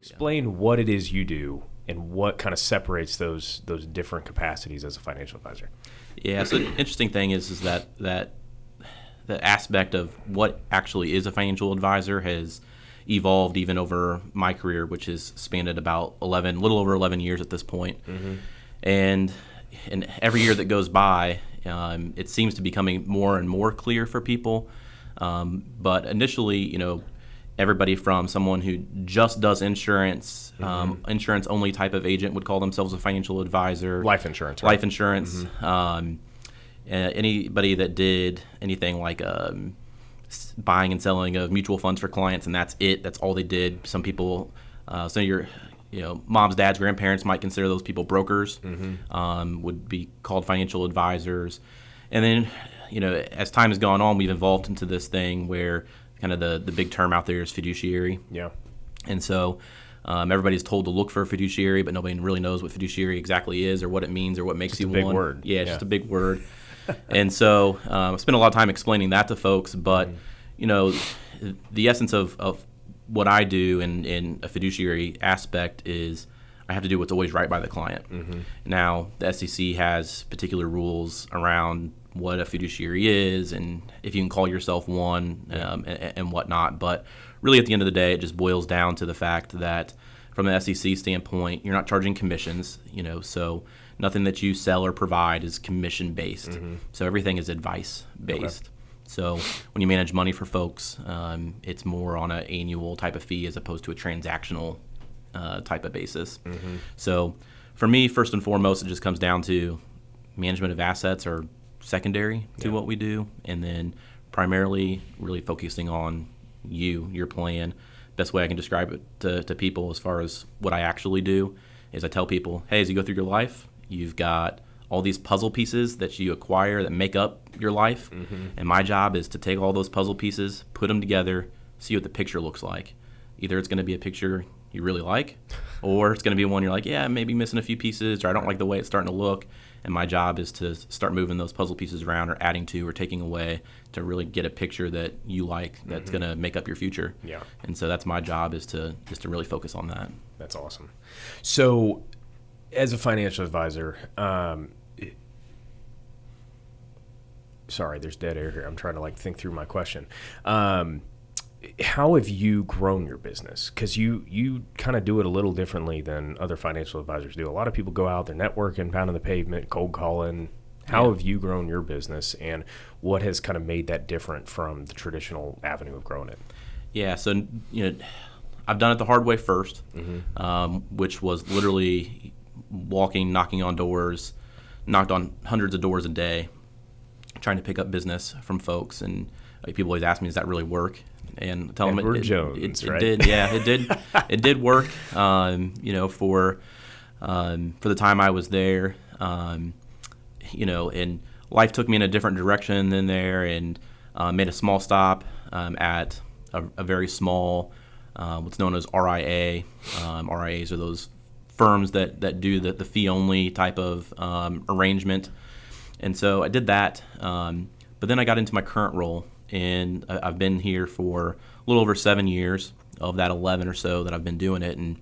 Explain what it is you do and what kind of separates those different capacities as a financial advisor. Yeah, so the interesting thing is that the aspect of what actually is a financial advisor has evolved even over my career, which has spanned at about little over 11 years at this point. Mm-hmm. And every year that goes by, it seems to be becoming more and more clear for people. But initially, everybody from someone who just does insurance, insurance only type of agent would call themselves a financial advisor. Life insurance, right? Life insurance. Mm-hmm. Anybody that did anything like buying and selling of mutual funds for clients, and that's it. That's all they did. Some people, some of your moms, dads, grandparents might consider those people brokers. Mm-hmm. Would be called financial advisors. And then, as time has gone on, we've evolved into this thing where kind of the big term out there is fiduciary. Yeah. And so everybody's told to look for a fiduciary, but nobody really knows what fiduciary exactly is or what it means or what makes just you a big one. word. Yeah, it's just a big word. And so I spent a lot of time explaining that to folks, but the essence of what I do in a fiduciary aspect is I have to do what's always right by the client. Mm-hmm. Now, the SEC has particular rules around what a fiduciary is and if you can call yourself one and whatnot. But really, at the end of the day, it just boils down to the fact that from an SEC standpoint, you're not charging commissions, so nothing that you sell or provide is commission-based. Mm-hmm. So everything is advice-based. Okay. So when you manage money for folks, it's more on an annual type of fee as opposed to a transactional type of basis. Mm-hmm. So for me, first and foremost, it just comes down to management of assets are secondary to what we do, and then primarily really focusing on your plan. Best way I can describe it to people as far as what I actually do is I tell people, hey, as you go through your life, you've got all these puzzle pieces that you acquire that make up your life. Mm-hmm. And my job is to take all those puzzle pieces, put them together, see what the picture looks like. Either it's going to be a picture you really like, or it's going to be one you're like, yeah, maybe missing a few pieces, or I don't like the way it's starting to look. And my job is to start moving those puzzle pieces around or adding to or taking away to really get a picture that you like that's going to make up your future. Yeah. And so that's my job is to really focus on that. That's awesome. So as a financial advisor, sorry, there's dead air here. I'm trying to think through my question. How have you grown your business? Because you kind of do it a little differently than other financial advisors do. A lot of people go out, they're networking, pounding the pavement, cold calling. How have you grown your business, and what has kind of made that different from the traditional avenue of growing it? Yeah, so I've done it the hard way first, which was literally walking, knocking on doors, knocked on hundreds of doors a day, trying to pick up business from folks. And people always ask me, does that really work? And tell them it right? did. Yeah, it did. It did work. For the time I was there, and life took me in a different direction than there, and made a small stop at a very small, what's known as RIA. RIAs are those firms that do the fee only type of arrangement, and so I did that. But then I got into my current role. And I've been here for a little over 7 years of that 11 or so that I've been doing it. And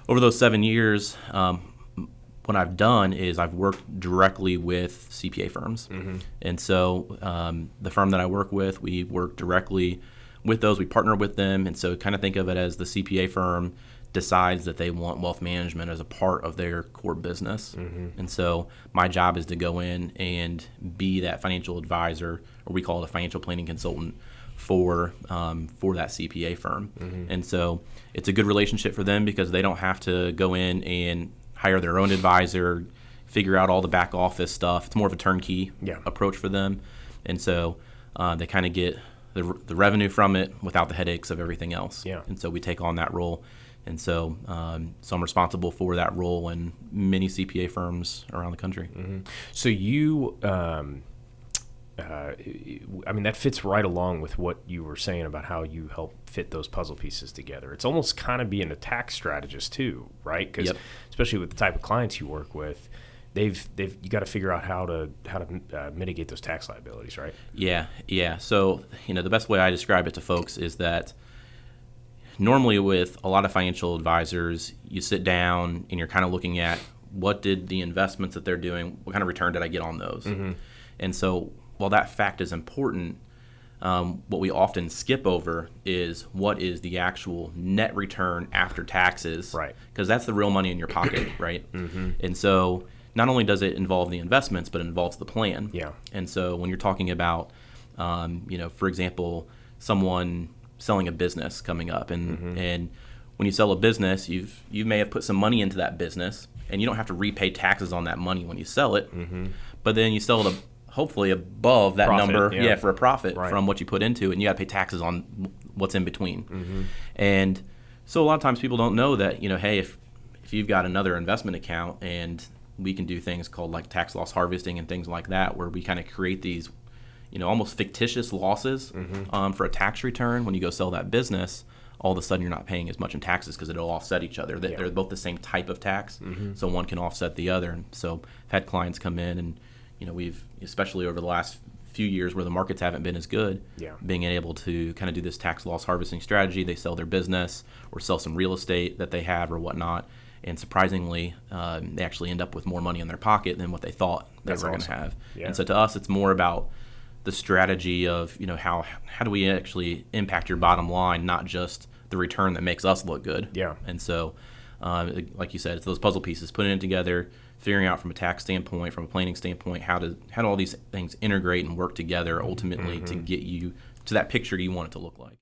over those 7 years, what I've done is I've worked directly with CPA firms. Mm-hmm. And so the firm that I work with, we work directly with those. We partner with them. And so kind of think of it as the CPA firm decides that they want wealth management as a part of their core business. Mm-hmm. And so my job is to go in and be that financial advisor, or we call it a financial planning consultant for that CPA firm. Mm-hmm. And so it's a good relationship for them because they don't have to go in and hire their own advisor, figure out all the back office stuff. It's more of a turnkey approach for them. And so they kind of get the revenue from it without the headaches of everything else. Yeah. And so we take on that role. And so I'm responsible for that role in many CPA firms around the country. Mm-hmm. So you, that fits right along with what you were saying about how you help fit those puzzle pieces together. It's almost kind of being a tax strategist too, right? Because especially with the type of clients you work with, you got to figure out how to mitigate those tax liabilities, right? Yeah. So the best way I describe it to folks is that normally with a lot of financial advisors, you sit down and you're kind of looking at what did the investments that they're doing, what kind of return did I get on those? And so while that fact is important, what we often skip over is what is the actual net return after taxes, right? Because that's the real money in your pocket, right? And so not only does it involve the investments, but it involves the plan. Yeah. And so when you're talking about, for example, someone selling a business coming up, and when you sell a business, you may have put some money into that business, and you don't have to repay taxes on that money when you sell it, but then you sell it hopefully above that profit, number, for a profit right. from what you put into it, and you got to pay taxes on what's in between. And so a lot of times people don't know that, hey, if you've got another investment account, and we can do things called like tax loss harvesting and things like that, where we kind of create these, almost fictitious losses for a tax return. When you go sell that business, all of a sudden you're not paying as much in taxes because it'll offset each other. They're both the same type of tax, so one can offset the other. And so I've had clients come in, and we've, especially over the last few years where the markets haven't been as good, being able to kind of do this tax loss harvesting strategy. They sell their business or sell some real estate that they have or whatnot, and surprisingly, they actually end up with more money in their pocket than what they thought they were going to have. And so to us, it's more about the strategy of, how do we actually impact your bottom line, not just the return that makes us look good. And so, like you said, it's those puzzle pieces, putting it together, figuring out from a tax standpoint, from a planning standpoint, how do all these things integrate and work together ultimately to get you to that picture you want it to look like.